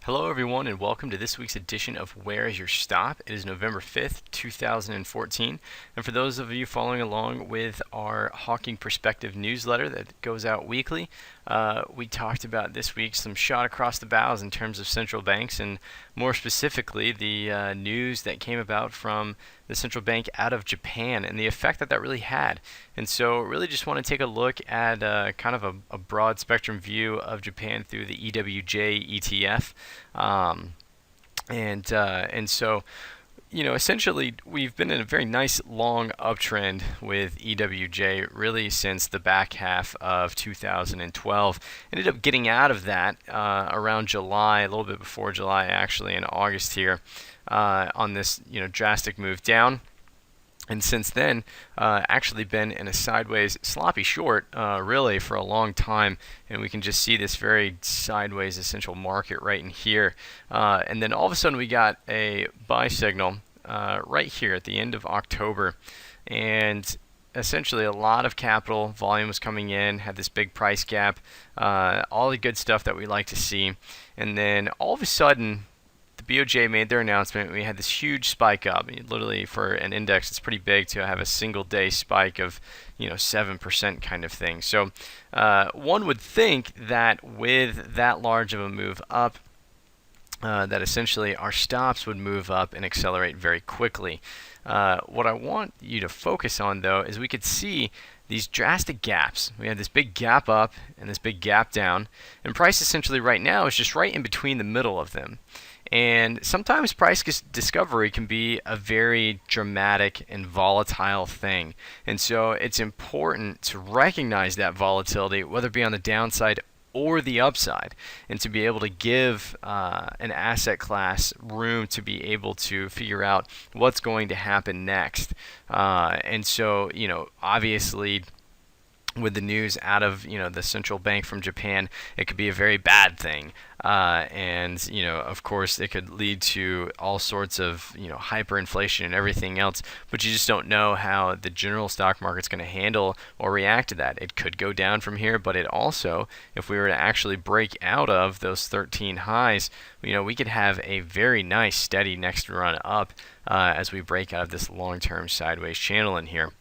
Hello everyone and welcome to this week's edition of Where is Your Stop? It is November 5th, 2014. And for those of you following along with our Hawking Perspective newsletter that goes out weekly, we talked about this week some shot across the bows in terms of central banks, and more specifically the news that came about from the central bank out of Japan and the effect that really had. And so really just want to take a look at kind of a broad spectrum view of Japan through the EWJ ETF. And so, essentially, we've been in a very nice long uptrend with EWJ really since the back half of 2012. Ended up getting out of that around July, a little bit before July, actually, in August here, on this drastic move down. And since then, actually been in a sideways sloppy short really for a long time, and we can just see this very sideways essential market right in here. And then all of a sudden we got a buy signal right here at the end of October, and essentially a lot of capital volume was coming in, had this big price gap, all the good stuff that we like to see. And then all of a sudden BOJ made their announcement. We had this huge spike up. I mean, literally, for an index, it's pretty big to have a single day spike of 7% kind of thing. So one would think that with that large of a move up, that essentially our stops would move up and accelerate very quickly. What I want you to focus on, though, is we could see these drastic gaps. We had this big gap up and this big gap down, and price essentially right now is just right in between the middle of them. And sometimes price discovery can be a very dramatic and volatile thing. And so it's important to recognize that volatility, whether it be on the downside or the upside, and to be able to give an asset class room to be able to figure out what's going to happen next. And so, obviously, with the news out of the central bank from Japan, it could be a very bad thing, and of course it could lead to all sorts of hyperinflation and everything else. But you just don't know how the general stock market's going to handle or react to that. It could go down from here, but it also, if we were to actually break out of those 13 highs, we could have a very nice steady next run up as we break out of this long-term sideways channel in here.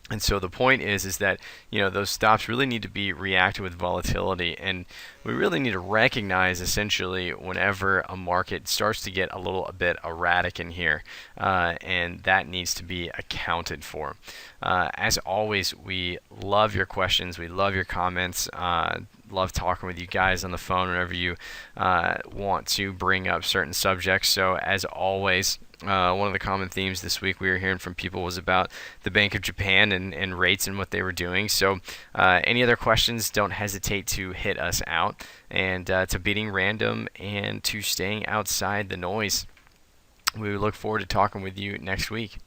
And so the point is that those stops really need to be reacted with volatility, and we really need to recognize essentially whenever a market starts to get a little bit erratic in here, and that needs to be accounted for. As always, we love your questions, we love your comments. Love talking with you guys on the phone whenever you want to bring up certain subjects. So as always, one of the common themes this week we were hearing from people was about the Bank of Japan and rates and what they were doing. So any other questions, don't hesitate to hit us out, and to beating random and to staying outside the noise. We look forward to talking with you next week.